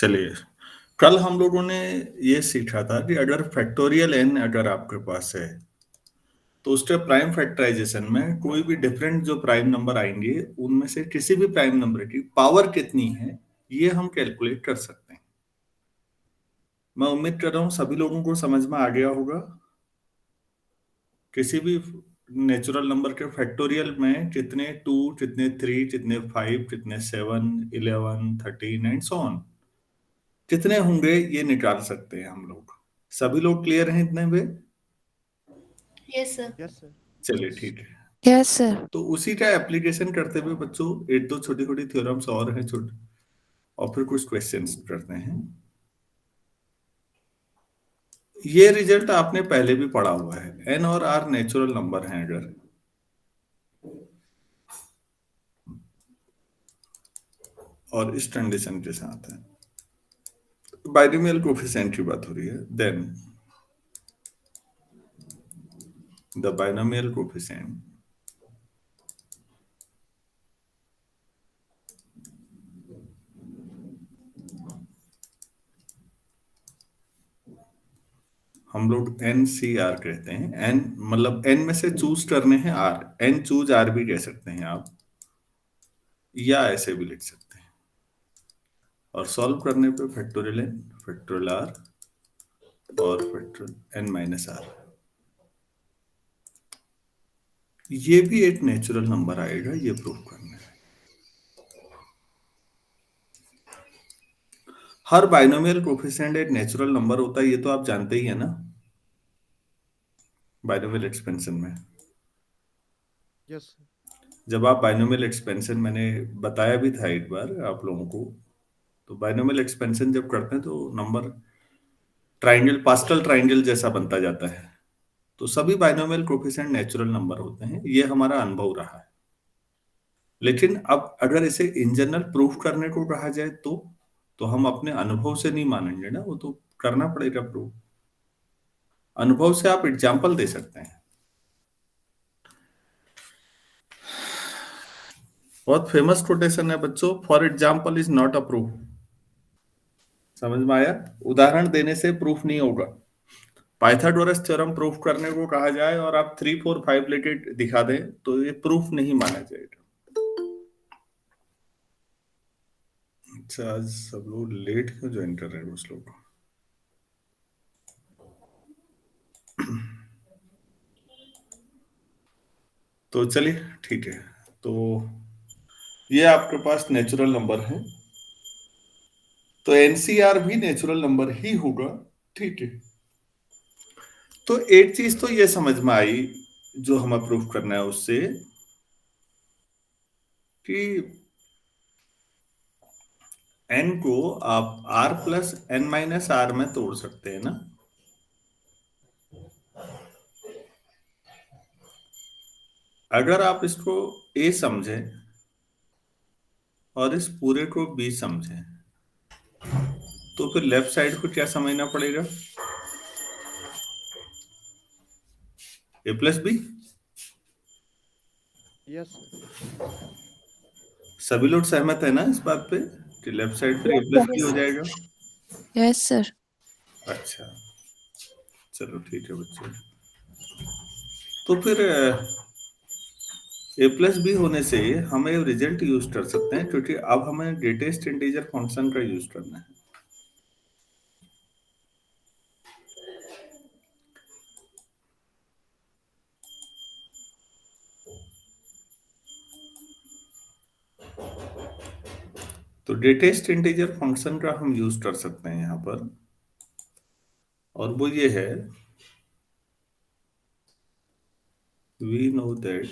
चलिए, कल हम लोगों ने ये सीखा था कि अगर फैक्टोरियल n अगर आपके पास है, तो उसके प्राइम फैक्टराइजेशन में कोई भी डिफरेंट जो प्राइम नंबर आएंगे, उनमें से किसी भी प्राइम नंबर की पावर कितनी है, ये हम कैलकुलेट कर सकते हैं। मैं उम्मीद कर रहा हूँ सभी लोगों को समझ में आ गया होगा। किसी भी नेचुरल नंबर के फैक्टोरियल में कितने 2, कितने 3, कितने 5, कितने 7, 11, 13 एंड सो ऑन कितने होंगे, ये निकाल सकते हैं हम लोग। सभी लोग क्लियर हैं इतने में? Yes sir. Yes sir. चलिए ठीक है। Yes sir. तो उसी का एप्लीकेशन करते हुए बच्चों एक दो छोटी छोटी थ्योरम्स और हैं छोटे, और फिर कुछ क्वेश्चंस करते हैं। ये रिजल्ट आपने पहले भी पढ़ा हुआ है, एन और आर नेचुरल नंबर हैं अगर, और इस कंडीशन के साथ है, बाइनोमियल कोफिशिएंट की बात हो रही है, देन द बाइनोमियल कोफिशिएंट हम लोग एन सी आर कहते हैं। एन मतलब एन में से चूज करने हैं आर, एन चूज आर भी कह सकते हैं आप, या ऐसे भी लिख सकते हैं। और सॉल्व करने पे फैक्टोरियल एन, फैक्टोरियल आर और फैक्टोरियल एन माइनस आर, ये भी एक नेचुरल नंबर आएगा, ये प्रूव करना है। हर बाइनोमियल कोफिशिएंट एक नेचुरल नंबर होता है, ये तो आप जानते ही है ना, बाइनोमियल एक्सपेंशन में। Yes sir. जब आप बाइनोमियल एक्सपेंशन, मैंने बताया भी था एक बार आप लोगों को, तो बाइनोमियल एक्सपेंशन जब करते हैं तो नंबर ट्राइंगल, पास्कल ट्राइंगल जैसा बनता जाता है। तो सभी बाइनोमियल कोफिशिएंट नेचुरल नंबर होते हैं, ये हमारा अनुभव रहा है। लेकिन अब अगर इसे इन जनरल प्रूफ करने को कहा जाए तो हम अपने अनुभव से नहीं मानेंगे ना, वो तो करना पड़ेगा प्रूफ। अनुभव से आप एग्जाम्पल दे सकते हैं। बहुत फेमस कोटेशन है बच्चों, for example is not a proof. समझ में आया? उदाहरण देने से प्रूफ नहीं होगा। पाइथागोरस थ्योरम प्रूफ करने को कहा जाए और आप 3, 4, 5 लेके दिखा दें तो ये प्रूफ नहीं माना जाएगा। अच्छा, आज सब लोग लेट क्यों ज्वाइन कर रहे हैं उस लोग? तो चलिए ठीक है। तो ये आपके पास नेचुरल नंबर है, तो एनसीआर भी नेचुरल नंबर ही होगा। ठीक है, तो एक चीज तो ये समझ में आई जो हमें प्रूफ करना है उससे, कि n को आप r plus n minus R में तोड़ सकते हैं ना। अगर आप इसको a समझें और इस पूरे को b समझें, तो फिर लेफ्ट साइड को क्या समझना पड़ेगा? a plus B. Yes sir. सभी लोग सहमत है ना इस बात पे कि लेफ्ट साइड पे a प्लस बी हो जाएगा? Yes sir. अच्छा, चलो ठीक है बच्चों। तो फिर a प्लस बी होने से हमें रिजल्ट यूज कर सकते हैं, क्योंकि अब हमें ग्रेटेस्ट इंटीजर फंक्शन का यूज करना है। तो ग्रेटेस्ट इंटीजर फंक्शन का हम यूज कर सकते हैं यहां पर, और वो ये है, वी नो दैट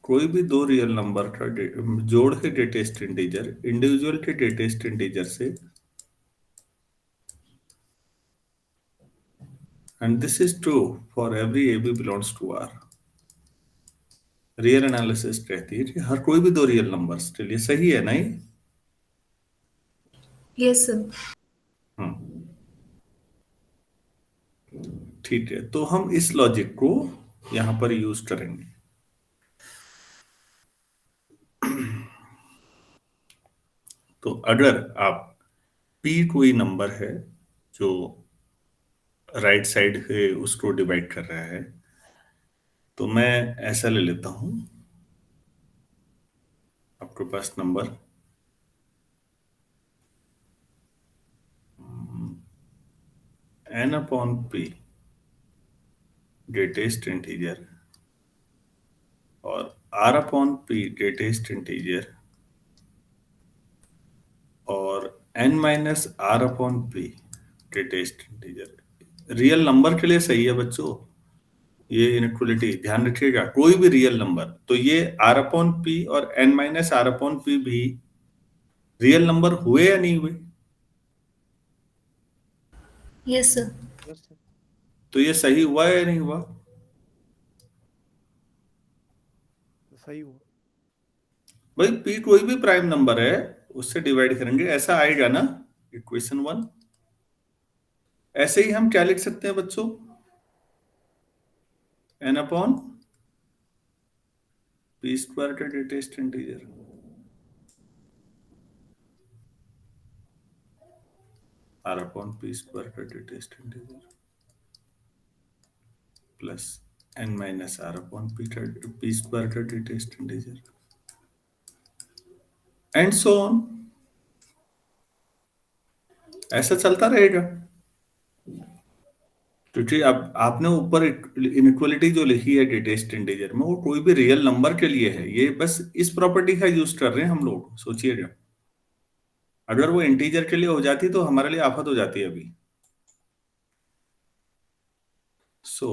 कोई भी दो रियल नंबर का जोड़ के ग्रेटेस्ट इंटीजर इंडिविजुअल के ग्रेटेस्ट इंटीजर से, and this is true for every A B belongs to R. Real analysis कहती है कि हर कोई भी दो रियल नंबर्स के लिए सही है, नहीं? Yes sir. ठीक है, तो हम इस लॉजिक को यहां पर यूज करेंगे। तो अगर आप p कोई नंबर है जो राइट साइड से उसको डिवाइड कर रहा है, तो मैं ऐसा ले लेता हूं, आपके पास number n upon p greatest integer और r upon p greatest integer और n minus r upon p greatest integer real number के लिए सही है बच्चों। ये इनइक्वलिटी ध्यान रखिएगा, कोई भी रियल नंबर, तो ये r अपॉन p और n minus r upon p भी रियल नंबर हुए या नहीं हुए? Yes, sir. Yes, sir. तो ये सही हुआ या नहीं हुआ? सही हुआ। भाई p कोई भी प्राइम नंबर है, उससे डिवाइड करेंगे, ऐसा आएगा ना इक्वेशन 1। ऐसे ही हम क्या लिख सकते हैं बच्चों, n अपॉन p स्क्वायर का greatest integer r upon p square का greatest integer plus n minus r upon p square का greatest integer and so on. ऐसा चलता रहेगा, क्योंकि अब आपने ऊपर इनइक्वलिटी जो लिखी है ग्रेटेस्ट इंटीजर में, वो कोई भी रियल नंबर के लिए है। ये बस इस प्रॉपर्टी का यूज कर रहे हैं हम लोग, सोचिएगा। अगर वो इंटीजर के लिए हो जाती तो हमारे लिए आफत हो जाती है अभी। सो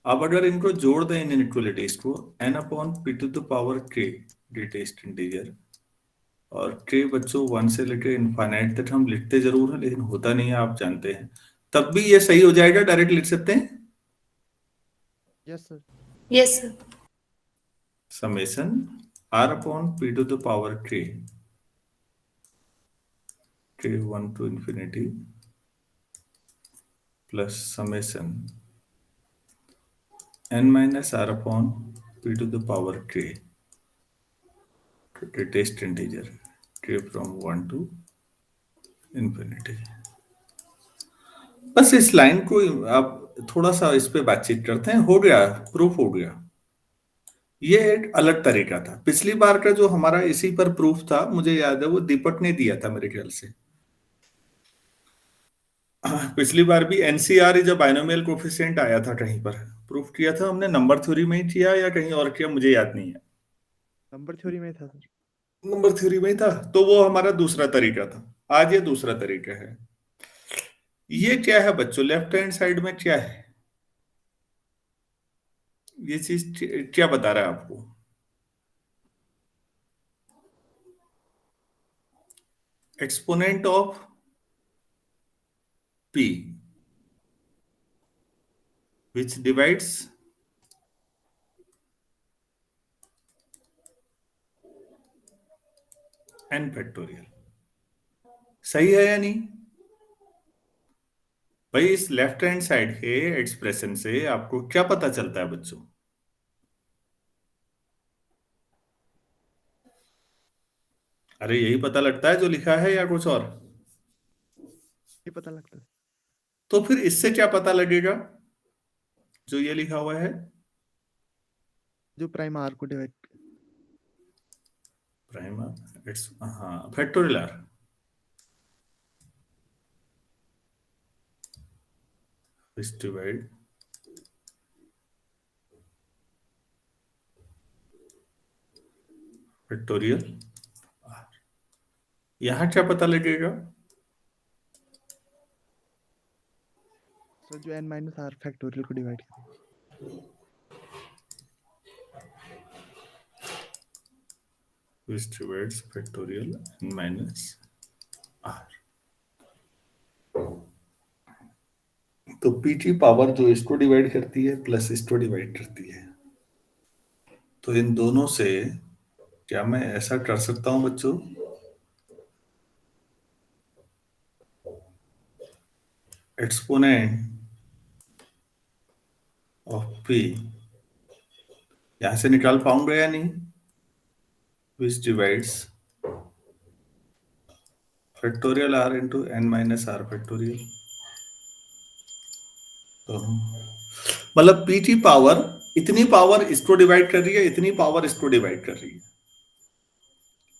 अब अगर इनको जोड़ दें इन इनइक्वलिटीज को, n upon p to the power k greatest integer, और k बच्चों 1 से लेकर इनफाइनाइट तक हम लिखते जरूर हैं, लेकिन होता नहीं है, आप जानते हैं। तब भी ये सही हो जाएगा, डायरेक्ट लिख सकते हैं। Yes, sir. Yes, sir. Summation r upon p to the power k, k 1 to infinity, plus summation n minus r upon p to the power k greatest integer k from 1 to infinity. बस इस line को आप थोड़ा सा इस पे बातचीत करते हैं, हो गया, प्रूफ हो गया। ये एक अलग तरीका था। पिछली बार का जो हमारा इसी पर प्रूफ था, मुझे याद है वो दीपक ने दिया था मेरे ख्याल से। पिछली बार भी एनसीआर जब बाइनोमियल कोफिशिएंट आया था, कहीं पर प्रूफ किया था हमने, नंबर थ्योरी में ही किया या कहीं और किया, मुझे याद नहीं है। नंबर थ्योरी में था सर। नंबर थ्योरी में ही था, तो वो हमारा दूसरा तरीका था। आज ये दूसरा तरीका है। ये क्या है बच्चों, लेफ्ट हैंड साइड में क्या है, ये चीज क्या बता रहा है आपको? Exponent of p which divides n factorial. सही है या नहीं भाई? इस लेफ्ट हैंड साइड के एक्सप्रेशन से आपको क्या पता चलता है बच्चों? अरे यही पता लगता है जो लिखा है, या कुछ और? ये पता लगता है। तो फिर इससे क्या पता लगेगा जो ये लिखा हुआ है? जो प्राइम आर को डिवाइड। प्राइम इट्स, हाँ, फैक्टोरियल आर। इस डिवाइड फैक्टोरियल आर। यहां क्या पता लगेगा? सर जो एन माइनस आर फैक्टोरियल को डिवाइड करें। which divides factorial n minus r। तो p की पावर जो इसको डिवाइड करती है प्लस इसको डिवाइड करती है, तो इन दोनों से क्या मैं ऐसा कर सकता हूं बच्चों, एक्सपोनेंट ऑफ p यहां से निकाल पाऊंगा या नहीं? which divides factorial R into N minus R factorial. तो मतलब पीटी पावर इतनी पावर इसको डिवाइड कर रही है, इतनी पावर इसको डिवाइड कर रही है।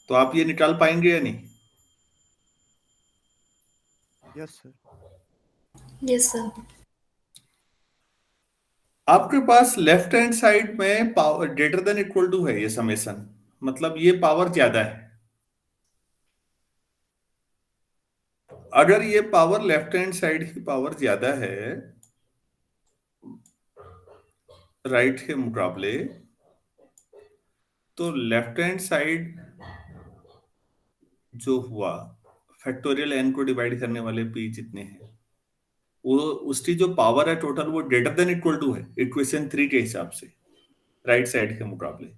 तो आप ये निकाल पाएंगे या नहीं? Yes sir. Yes sir. आपके पास लेफ्ट हैंड साइड में power greater than equal to है, ये समेशन, मतलब ये पावर ज्यादा है। अगर ये पावर लेफ्ट हैंड साइड की पावर ज्यादा है राइट के मुकाबले, तो लेफ्ट हैंड साइड जो हुआ फैक्टोरियल एन को डिवाइड करने वाले पी जितने हैं, वो उसकी जो पावर है टोटल वो ग्रेटर देन इक्वल टू है इक्वेशन 3 के हिसाब से राइट साइड के मुकाबले।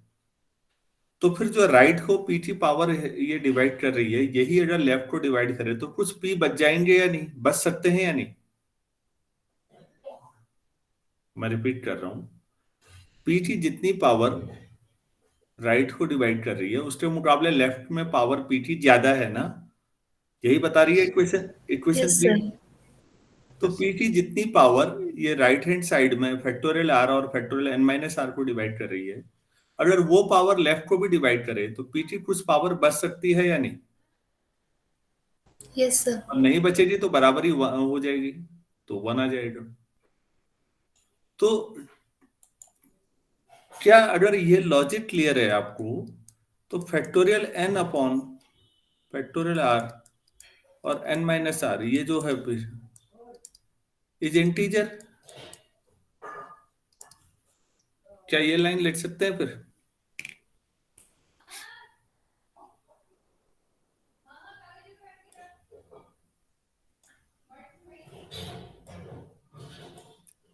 तो फिर जो राइट को पी की पावर ये डिवाइड कर रही है, यही अगर लेफ्ट को डिवाइड करे तो कुछ पी बच जाएंगे या नहीं, बच सकते हैं या नहीं? मैं रिपीट कर रहा हूं, पी की जितनी पावर राइट को डिवाइड कर रही है उसके मुकाबले लेफ्ट में पावर पी की ज्यादा है ना, यही बता रही है इक्वेशन इक्वेशन यस 3। सर। तो पी की जितनी पावर ये राइट हैंड साइड में फैक्टोरियल आर और फैक्टोरियल एन माइनस आर को डिवाइड कर रही है, अगर वो पावर लेफ्ट को भी डिवाइड करे तो पी की कुछ पावर बच सकती है या नहीं? Yes sir. और नहीं बचेगी तो बराबरी हो जाएगी, तो 1 आ जाएगा। तो क्या अगर ये लॉजिक क्लियर है आपको, तो factorial N upon factorial R और एन माइनस आर ये जो है इज इंटीजर, क्या ये लाइन लिख सकते हैं फिर?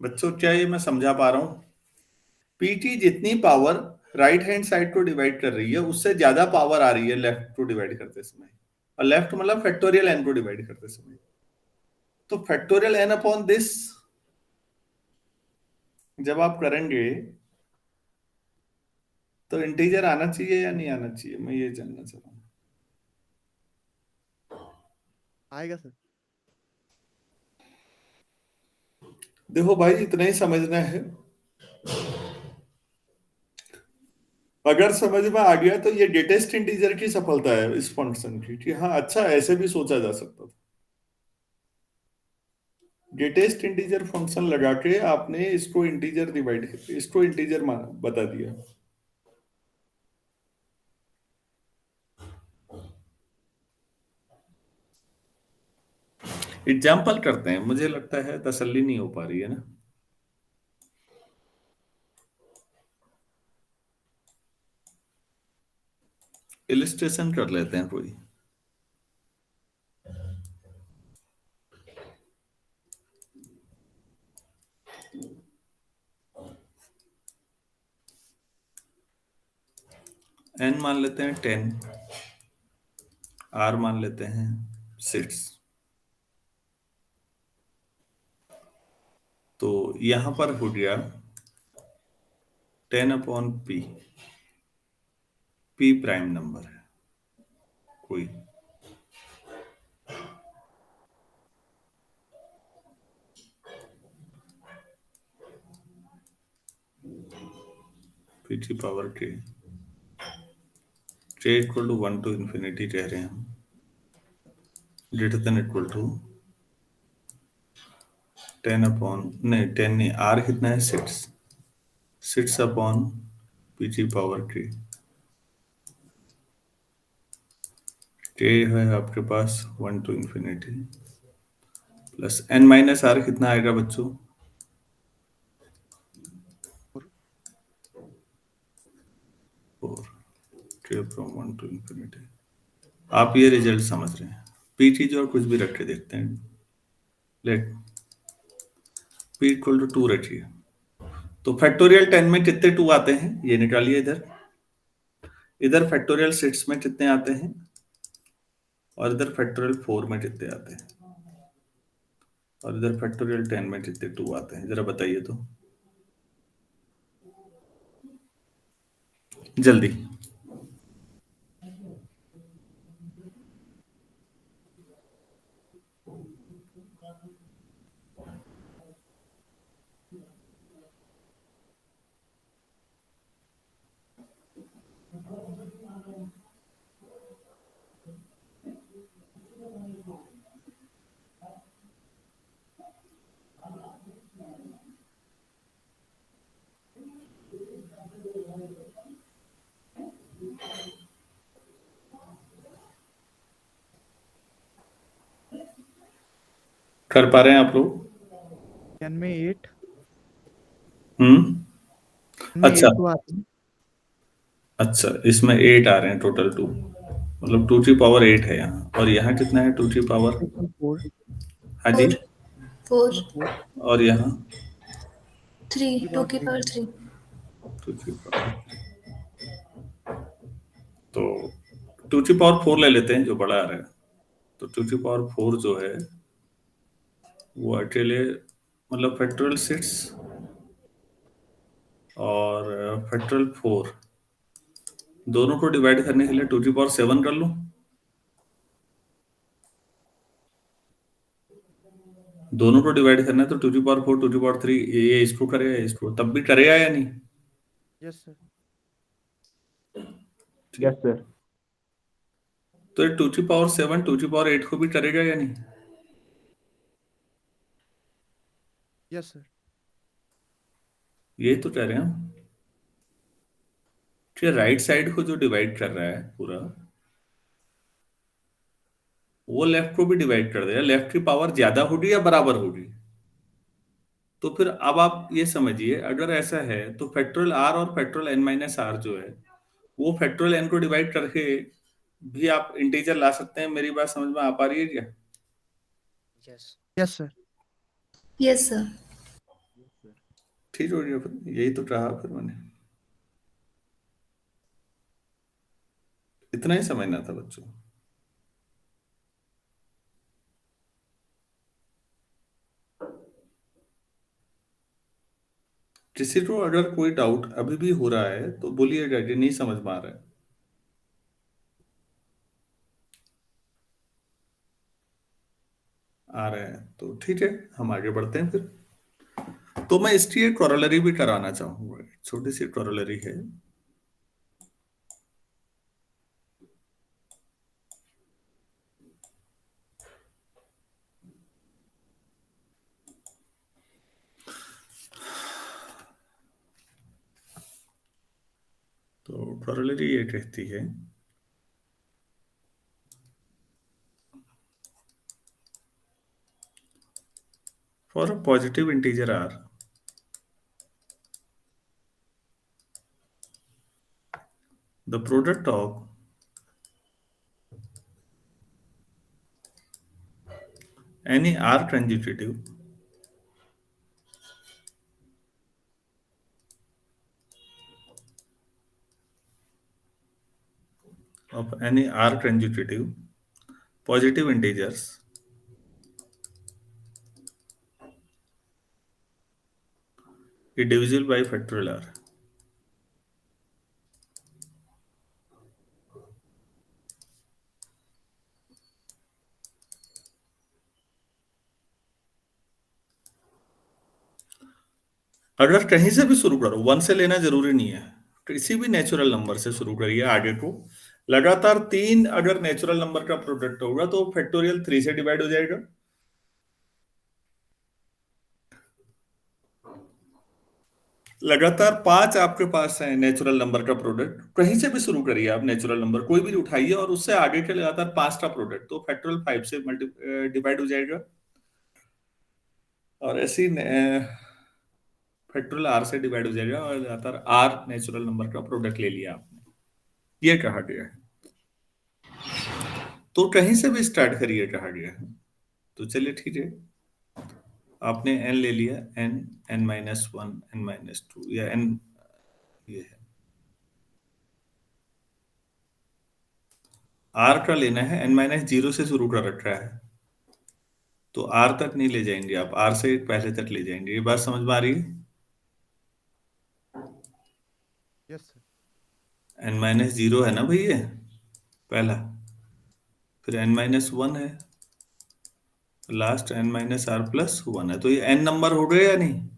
बच्चों क्या ये मैं समझा पा रहा हूं? पीटी जितनी पावर राइट हैंड साइड को डिवाइड कर रही है उससे ज्यादा पावर आ रही है लेफ्ट को डिवाइड करते समय, और लेफ्ट मतलब फैक्टोरियल एन को डिवाइड करते समय। तो फैक्टोरियल एन अपॉन दिस जब आप करेंगे तो इंटीजर आना चाहिए या नहीं आना चाहिए, मैं ये जानना चाह रहा हूँ। आएगा सर। देखो भाई इतना ही समझना है, अगर समझ में आ गया तो ये ग्रेटेस्ट इंटीजर की सफलता है इस फंक्शन की, कि हाँ अच्छा ऐसे भी सोचा जा सकता था। ग्रेटेस्ट इंटीजर फंक्शन लगा के आपने इसको इंटीजर डिवाइड, इसको इंटीजर बता दिया। एग्जाम्पल करते हैं, मुझे लगता है तसल्ली नहीं हो पा रही है ना। इलिस्ट्रेशन कर लेते हैं कोई। एन मान लेते हैं 10, आर मान लेते हैं 6। तो यहां पर हो गया 10 upon P, P prime number है कोई, पी की पावर के इक्वल टू 1 टू इंफिनिटी कह रहे हैं हम, greater than equal to 10 upon नहीं 10 नहीं, आर कितना है 6, 6 अपॉन पी की पावर के है आपके पास 1 to infinity plus N minus R कितना आएगा बच्चों? 4, के फ्रॉम 1 टू इंफिनिटी। आप ये रिजल्ट समझ रहे हैं, पी की जो कुछ भी रख के देखते हैं, लेट पी इक्वल टू 2 रखिए। तो फैक्टोरियल 10 में कितने 2 आते हैं ये निकालिए, इधर इधर फैक्टोरियल 6 में कितने आते हैं और इधर फैक्टोरियल 4 में कितने आते हैं, और इधर फैक्टोरियल 10 में कितने 2 आते हैं, जरा बताइए तो जल्दी। कर पा रहे हैं आप लोग? 10 में 8, हम्म। 10 में अच्छा 8 तो आते हैं। अच्छा, इसमें 8 आ रहे हैं, टोटल 2, मतलब 2 की पावर 8 है यहाँ, और यहाँ कितना है 2 की पावर? इसमें 4, हाँ जी। 4 4 इसमें 4, और यहाँ 3 की 2 पावर की 3। पावर 3। 2 की पावर, तो 2 की पावर 4 ले लेते हैं जो बड़ा आ रहा है। तो 2 की पावर 4 जो है वो अकेले, मतलब फैक्टोरियल 6 और फैक्टोरियल 4, दोनों को डिवाइड करने के लिए 2 की पावर 7 कर लूं। दोनों को डिवाइड करना है तो 2 की पावर 4, 2 की पावर 3, ये इसको करेगा, ये इसको, तब भी करेगा या नहीं? Yes sir. Yes sir. तो ये 2 की पावर 7 2 की पावर 8 को भी करेगा या नहीं? Yes sir. ये तो कह रहे हैं हम कि राइट साइड को जो डिवाइड कर रहा है पूरा, वो लेफ्ट को भी डिवाइड कर देगा। लेफ्ट की पावर ज्यादा होगी या बराबर होगी? तो फिर अब आप ये समझिए, अगर ऐसा है तो फैक्टोरियल आर और फैक्टोरियल एन माइनस आर जो है, वो फैक्टोरियल एन को डिवाइड करके भी आप इंटीजर ला सकते हैं। मेरी बात समझ में आ पा रही है क्या? Yes sir. Yes sir. ठीक हो गया, फिर यही तो कहा फिर मैंने, इतना ही समझना था बच्चों। किसी को अगर कोई डाउट अभी भी हो रहा है तो बोलिएगा कि नहीं समझ में आ रहा है। आ रहा है तो ठीक है, हम आगे बढ़ते हैं फिर। तो मैं इसकी एक कॉरोलरी भी कराना चाहूंगा, छोटी सी कॉरोलरी है। तो कॉरोलरी ये कहती है, for a positive integer R, the product of any R transitive of any R transitive positive integers is divisible by factorial R। अगर कहीं से भी शुरू करो, 1 से लेना जरूरी नहीं है, किसी भी नेचुरल नंबर से शुरू करिए आगे को। लगातार 3 अगर नेचुरल नंबर का प्रोडक्ट होगा तो फैक्टोरियल 3 से डिवाइड हो जाएगा। लगातार 5 आपके पास है नेचुरल नंबर का प्रोडक्ट, कहीं से भी शुरू करिए आप, नेचुरल नंबर कोई भी उठाइए और उससे आगे के लगातार 5 का प्रोडक्ट, तो फैक्टोरियल 5 से मल्टी डिवाइड हो जाएगा। और ऐसी फैक्टोरियल आर से डिवाइड हो जाएगा, और लगातार आर नेचुरल नंबर का प्रोडक्ट ले लिया आपने, ये कहा गया है। तो कहीं से भी स्टार्ट करिए कहा गया है। तो चलिए ठीक है, आपने एन ले लिया, एन, n-1, n-2 या एन, ये है आर का लेना है। n-0 से शुरू कर रखा है, तो आर तक नहीं ले जाएंगे आप, आर से पहले तक ले जाएंगे। ये बात समझ में आ रही है? Yes sir. n-0 है ना भैया पहला, फिर n-1 है, लास्ट n-r+1 है, तो ये n नंबर हो गए या नहीं?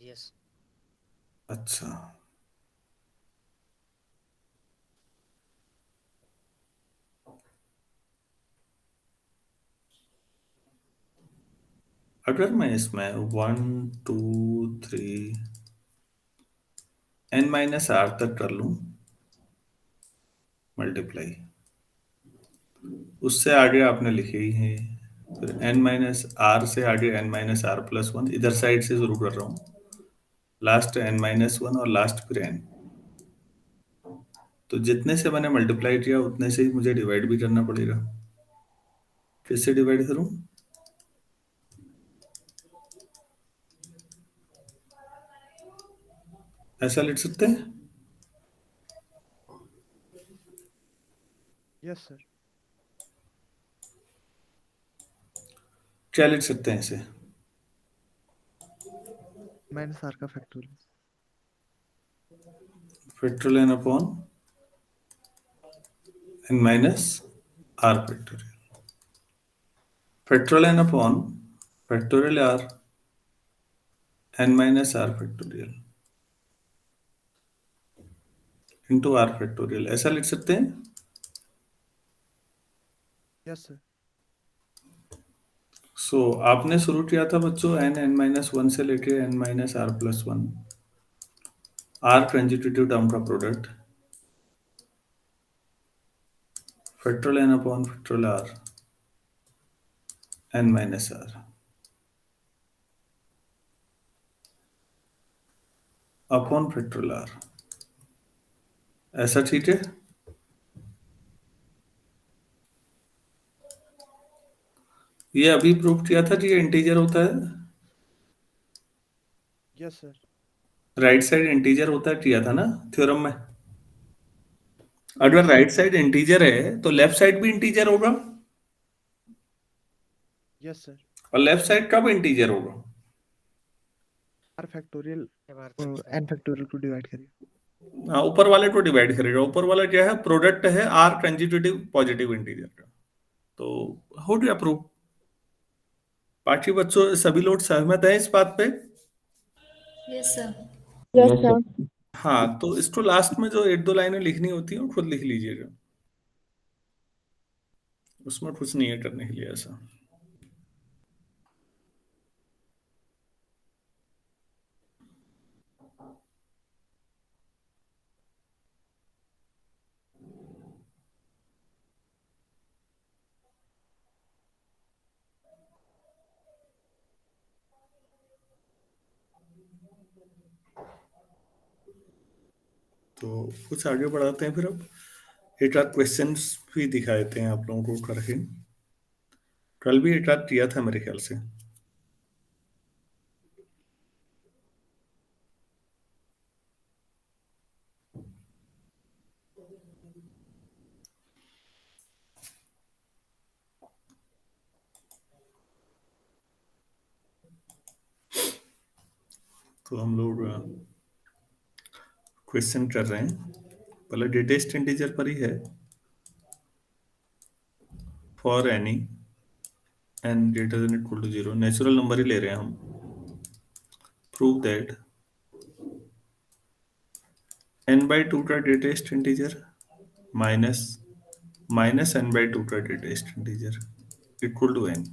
यस। अच्छा, अगर मैं इसमें 1 2 3 n-r तक कर लूं मल्टीप्लाई, उससे आगे आपने लिखे ही है। फिर n माइनस आर से आगे n minus R plus one, इधर साइड से शुरू कर रहा हूँ। लास्ट n माइनस वन और लास्ट फिर n। तो जितने से मैंने मल्टीप्लाई किया उतने से ही मुझे डिवाइड भी करना पड़ेगा। किससे डिवाइड करूं? ऐसा लिख सकते हैं? Yes, sir. क्या लिख सकते हैं इसे? Minus R का factorial. Factorial n upon n minus R factorial. Factorial n upon factorial R n minus R factorial into R factorial, ऐसा लिख सकते हैं? Yes, sir. आपने शुरू किया था बच्चों n माइनस वन से लेके n minus R plus one, R transitive term का product factorial n upon factorial R n minus R upon factorial R, ऐसा ठीक है? ये अभी प्रूव किया था कि ये इंटीजर होता है, Yes, sir. Right side integer होता है, किया था ना थ्योरम में? अगर Yes, sir. Right side integer है तो लेफ्ट साइड भी इंटीजर होगा, Yes, sir. और लेफ्ट साइड कब इंटीजर होगा? R factorial n factorial को डिवाइड करिए। हाँ, ऊपर वाले को डिवाइड करेगा। ऊपर वाला क्या है? प्रोडक्ट है आर कंजिट्यूटिव पॉजिटिव इंटीजर का। तो हो गया प्रूव। बाकी बच्चों सभी लोग सहमत हैं इस बात पे? Yes sir. Yes, sir. हाँ, तो इसको लास्ट में जो एक दो लाइनें लिखनी होती है वो खुद लिख लीजिएगा, उसमें कुछ नहीं है करने के लिए ऐसा। तो कुछ आगे बढ़ाते हैं फिर। अब एक आध क्वेश्चन भी दिखा देते हैं आप लोगों को करके। कल भी एक आध किया था मेरे ख्याल से। तो हम लोग क्वेश्चन कर रहे हैं, पहले डेटेस्ट इंटीजर पर ही है। For any N greater than equal to zero, natural number ही ले रहे हैं हम। Prove that n by two का greatest integer minus minus n by two का greatest integer equal to n।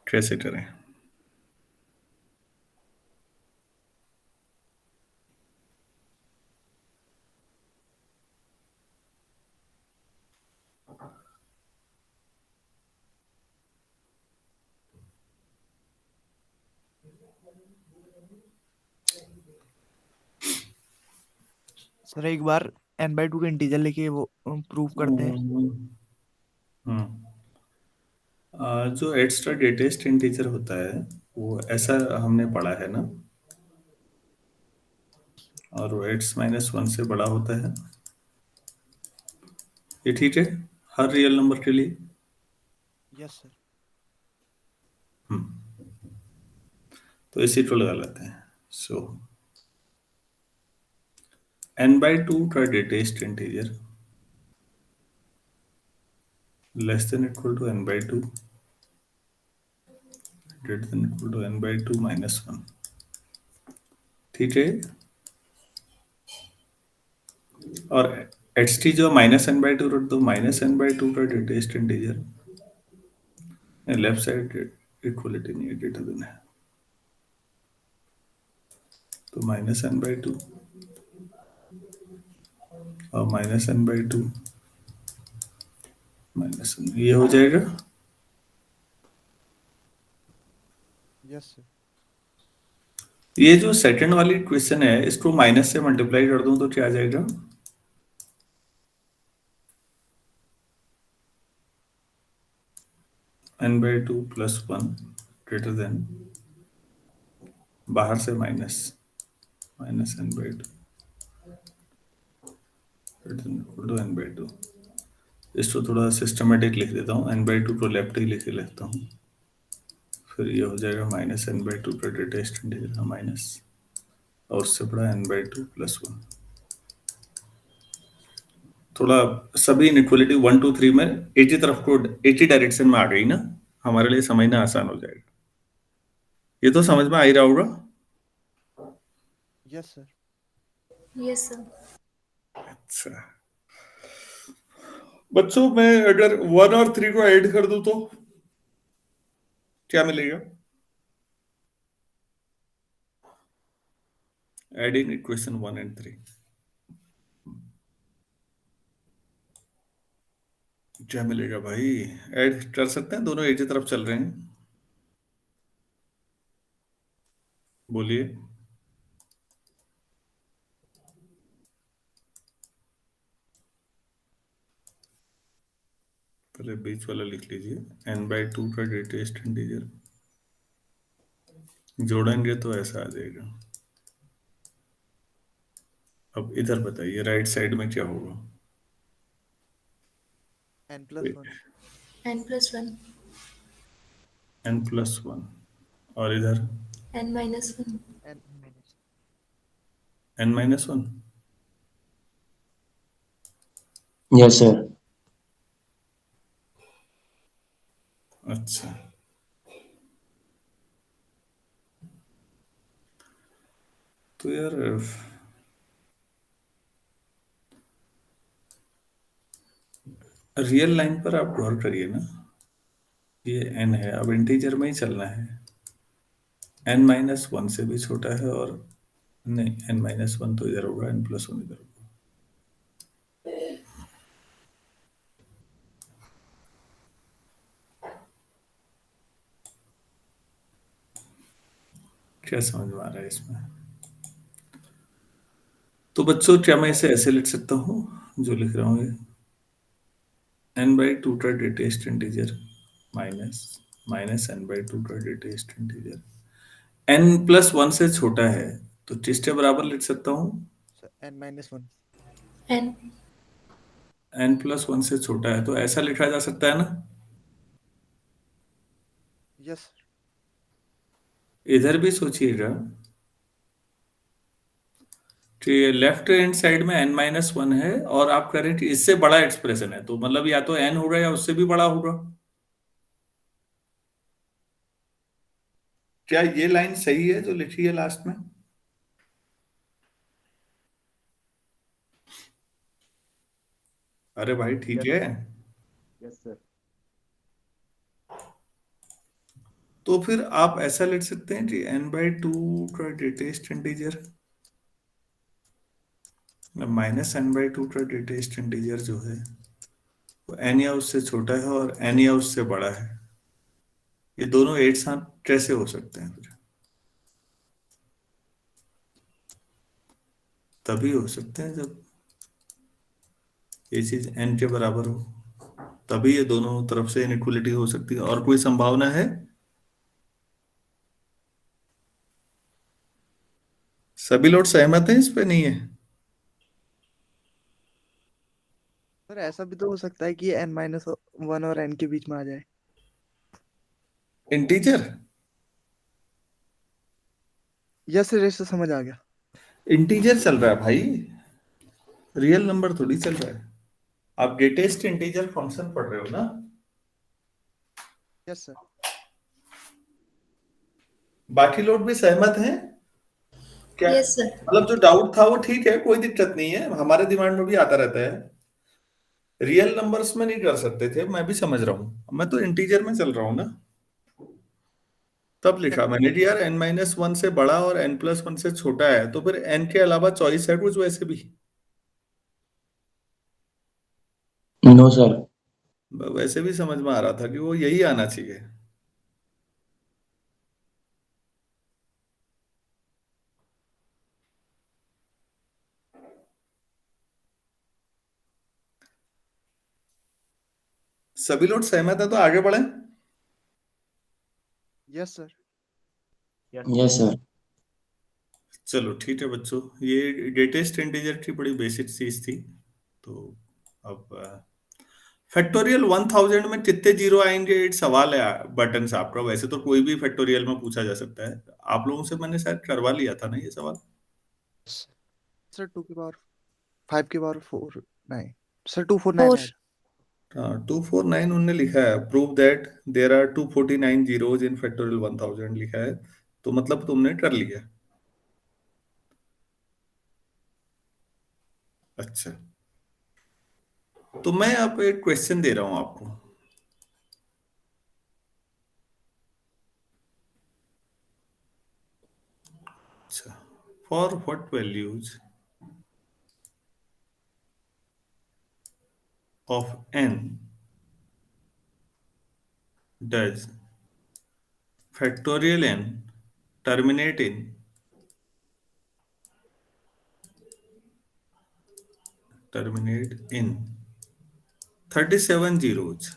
कैसे करें? सर एक बार n/2 का इंटीजर लेके वो प्रूव करते हैं। हम्म जो एक्स्ट्रा डेटेस्ट इंटीजर होता है वो ऐसा हमने पढ़ा है ना, और वो x माइनस वन से बड़ा होता है। ये ठीक है हर रियल नंबर के लिए? Yes sir. तो इसी को लगा लेते हैं। सो n बाई टू का greatest integer less than equal to n by two, greater than equal to n by two minus one. ठीक है, और एच टी जो माइनस n बाई टू रख दो, माइनस n बाई टू का greatest integer, left side equality नहीं है, ग्रेटर देन है, तो माइनस n बाई टू और minus N by two minus N, ये हो जाएगा। Yes sir. ये जो सेकंड वाली क्वेश्चन है, इसको माइनस से मल्टीप्लाई कर दूं तो क्या आ जाएगा? N by two plus one greater than, बाहर से minus, minus N by two greater than equal to N by two. इसको थोड़ा सिस्टमेटिक लिख देता हूँ, एन बाई टू को लेफ्ट ही लिख लेता हूँ। फिर ये हो जाएगा माइनस एन बाई टू का ग्रेटेस्ट इंटीजर माइनस, और उससे बड़ा N by two plus one. थोड़ा सभी इनइक्वलिटी 1 2 3 में एक ही तरफ को, एक ही डायरेक्शन में आ गई ना, हमारे लिए समझना आसान हो जाएगा। ये तो समझ में आ ही रहा होगा। Yes sir. Yes, sir. अच्छा बच्चों, मैं अगर 1 और 3 को ऐड कर दूं तो क्या मिलेगा? एडिंग इक्वेशन 1 एंड 3, क्या मिलेगा भाई? ऐड कर सकते हैं, दोनों एक ही तरफ चल रहे हैं। बोलिए। पहले बीच वाला लिख लीजिए, एन बाई टू का ग्रेटेस्ट इंटीजर, जोड़ेंगे तो ऐसा आ जाएगा। अब इधर बताइए राइट साइड में क्या होगा? N plus one. N plus 1. N plus one, और इधर N minus 1. N minus. N minus one. Yes sir. अच्छा, तो यार रियल लाइन पर आप गौर करिए ना, ये एन है, अब इंटीजर में ही चलना है। एन माइनस वन से भी छोटा है, और नहीं, एन माइनस वन तो इधर होगा, एन प्लस वन इधर होगा। क्या समझ में आ रहा है इसमें? तो बच्चों, क्या मैं इसे ऐसे लिख सकता हूँ जो लिख रहा हूँ ये, एन बाई टू का greatest integer minus minus N by two का greatest integer, N plus one से छोटा है तो किसके बराबर लिख सकता हूँ? Sir N minus one. N. N plus one से छोटा है तो ऐसा लिखा जा सकता है ना? Yes sir. इधर भी सोचिएगा कि लेफ्ट हैंड साइड में n माइनस वन है, और आप कह रहे हैं कि इससे बड़ा एक्सप्रेशन है, तो मतलब या तो n होगा या उससे भी बड़ा होगा। क्या ये लाइन सही है जो लिखी है लास्ट में? अरे भाई ठीक है। Yes sir. तो फिर आप ऐसा लिख सकते हैं कि n बाई टू का greatest integer minus N by two का ग्रेटेस्ट इंटीजर जो है वो n या उससे छोटा है और n या उससे बड़ा है। ये दोनों एक साथ कैसे हो सकते हैं? फिर तभी हो सकते हैं जब ये चीज n के बराबर हो, तभी ये दोनों तरफ से इनइक्वलिटी हो सकती है। और कोई संभावना है? सभी लोग सहमत हैं इस पे? नहीं है? सर ऐसा भी तो हो सकता है कि एन माइनस वन और एन के बीच में आ जाए। इंटीजर, यस सर, ऐसा समझ आ गया। इंटीजर चल रहा है भाई, रियल नंबर थोड़ी चल रहा है। आप ग्रेटेस्ट इंटीजर फंक्शन पढ़ रहे हो ना? Yes sir. बाकी लोग भी सहमत हैं क्या? Yes, sir. मतलब जो डाउट था वो ठीक है, कोई दिक्कत नहीं है, हमारे दिमाग में भी आता रहता है। रियल नंबर्स में नहीं कर सकते थे, मैं भी समझ रहा हूँ, मैं तो इंटीजर में चल रहा हूँ ना। तब लिखा मैंने कि यार n माइनस वन से बड़ा और n प्लस वन से छोटा है, तो फिर n के अलावा चॉइस है कुछ वैसे भी? No, sir. वैसे भी समझ में आ रहा था कि वो यही आना चाहिए। सभी लोग सहमत है तो आगे बढ़े। Yes sir. Yes, sir. चलो ठीक है बच्चों, ये ग्रेटेस्ट इंटीजर की बड़ी बेसिक चीज थी। तो अब फैक्टोरियल 1000 में कितने जीरो आएंगे, एक सवाल है बटन साहब का। वैसे तो कोई भी फैक्टोरियल में पूछा जा सकता है, आप लोगों से मैंने शायद करवा लिया था ना ये सवाल। सर 2 की पावर 5 की पावर 4 9 सर 249 4 है। हाँ 249 उनने लिखा है, prove that there are 249 zeros in factorial 1000 लिखा है, तो मतलब तुमने कर लिया। अच्छा, तो मैं अब एक क्वेश्चन दे रहा हूं आपको। अच्छा, for what values of n does factorial n terminate in 37 zeros।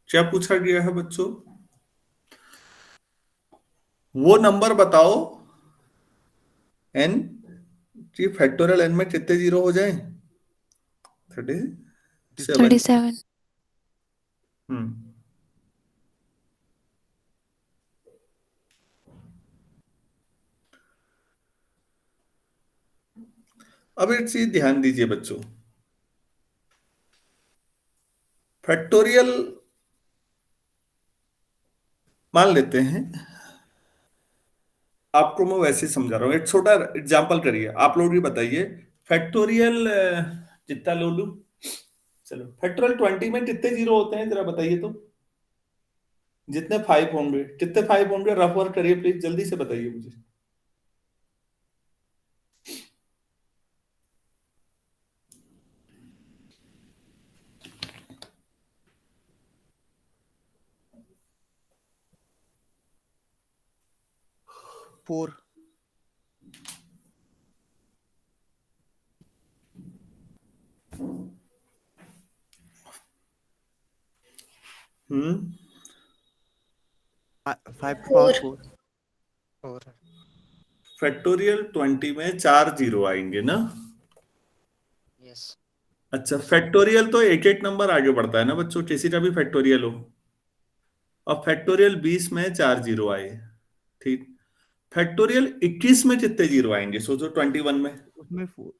क्या पूछा गया है बच्चों? वो नंबर बताओ n की फैक्टोरियल n में कितने जीरो हो जाए। 37। 37 हम्म। अब एक चीज ध्यान दीजिए बच्चों, फैक्टोरियल मान लेते हैं, आपको मैं वैसे ही समझा रहा हूं, एक छोटा एग्जांपल करिए, आप लोग भी बताइए। फैक्टोरियल कितना लो लूं, चलो फैक्टोरियल 20 में कितने जीरो होते हैं जरा बताइए तो। जितने 5 होंगे, कितने 5 होंगे, रफ वर्क करिए प्लीज, जल्दी से बताइए मुझे। फोर। हम्म। 5 की पावर 4 4। फैक्टोरियल 20 में 4 जीरो आएंगे ना। यस। अच्छा, फैक्टोरियल तो एक एक नंबर आगे बढ़ता है ना बच्चों, किसी का भी फैक्टोरियल हो। अब फैक्टोरियल 20 में 4 जीरो आए, ठीक। फैक्टोरियल 21 में कितने जीरो आएंगे सोचो, 21 में। उसमें 4।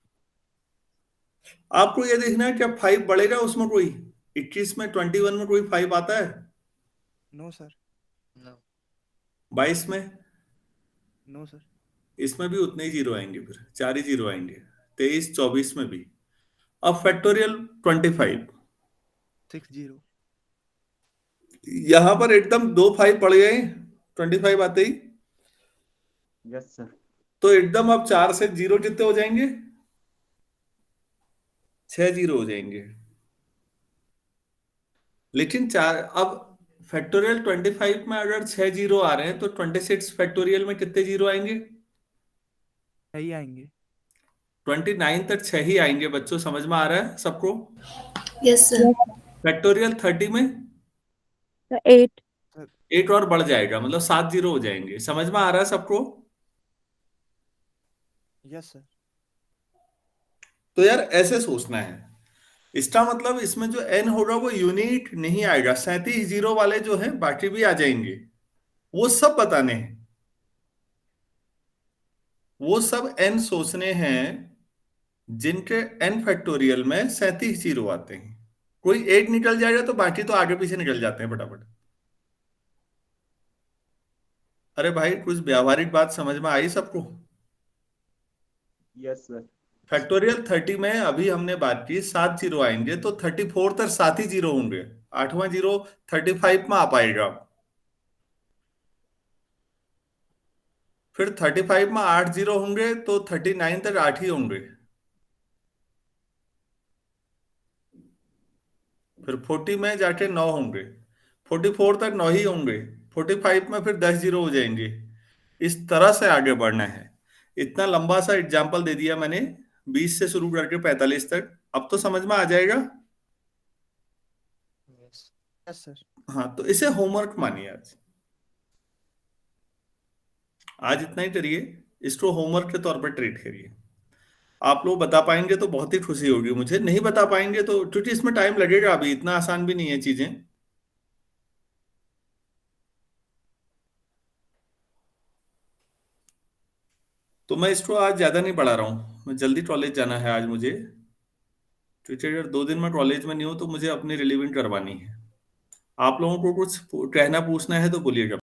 आपको ये देखना है क्या 5 बढ़ेगा उसमें कोई, 21 में 21 में कोई 5 आता है। No sir. 22 में, नो सर। इसमें भी उतने ही जीरो आएंगे, फिर 4 ही जीरो आएंगे। 23 24 में भी। अब फैक्टोरियल 25, 6 0। यहां पर एकदम दो 5 पड़ गए 25 आते ही, Yes, sir. तो एकदम अब 4 से जीरो कितने हो जाएंगे, 6 जीरो हो जाएंगे। लेकिन चार, अब फैक्टोरियल 25 में अगर 6 जीरो आ रहे हैं तो 26 फैक्टोरियल में कितने जीरो आएंगे। सही आएंगे। 29 तक 6 ही आएंगे बच्चों, समझ में आ रहा है सबको। yes sir फैक्टोरियल 30 में 8 सर 8 और बढ़ जाएगा, मतलब 7 जीरो हो जाएंगे, समझ में आ रहा है सबको। Yes sir. तो यार ऐसे सोचना है, इसका मतलब इसमें जो एन होगा वो यूनिक नहीं आएगा, 37 जीरो वाले जो है बाकी भी आ जाएंगे, वो सब बताने हैं। वो सब एन सोचने हैं जिनके एन फैक्टोरियल में 37 जीरो आते हैं। कोई एक निकल जाएगा तो बाकी तो आगे पीछे निकल जाते हैं फटाफट। अरे भाई कुछ व्यावहारिक बात समझ में आई सबको। Yes, sir. फैक्टोरियल 30 में अभी हमने बात की 7 जीरो आएंगे, तो 34 तक 7 ही जीरो होंगे, 8वां जीरो 35 में आ पाएगा। फिर 35 में 8 जीरो होंगे तो 39 तक 8 ही होंगे। फिर 40 में जाके 9 होंगे, 44 तक 9 ही होंगे, 45 में फिर 10 जीरो हो जाएंगे। इस तरह से आगे बढ़ना है। इतना लंबा सा एग्जाम्पल दे दिया मैंने, 20 से शुरू करके 45 तक। अब तो समझ में आ जाएगा। Yes. Yes sir. हाँ, तो इसे होमवर्क मानिए। आज इतना ही करिए, इसको होमवर्क के तौर पर ट्रीट करिए। आप लोग बता पाएंगे तो बहुत ही खुशी होगी मुझे, नहीं बता पाएंगे तो, क्योंकि इसमें टाइम लगेगा, अभी इतना आसान भी नहीं है चीजें। तो मैं इसको आज ज्यादा नहीं पढ़ा रहा हूँ, मैं जल्दी कॉलेज जाना है आज मुझे, क्योंकि अगर 2 दिन में कॉलेज में नहीं हूँ तो मुझे अपनी रिलीविंग करवानी है। आप लोगों को कुछ कहना पूछना है तो बोलिएगा।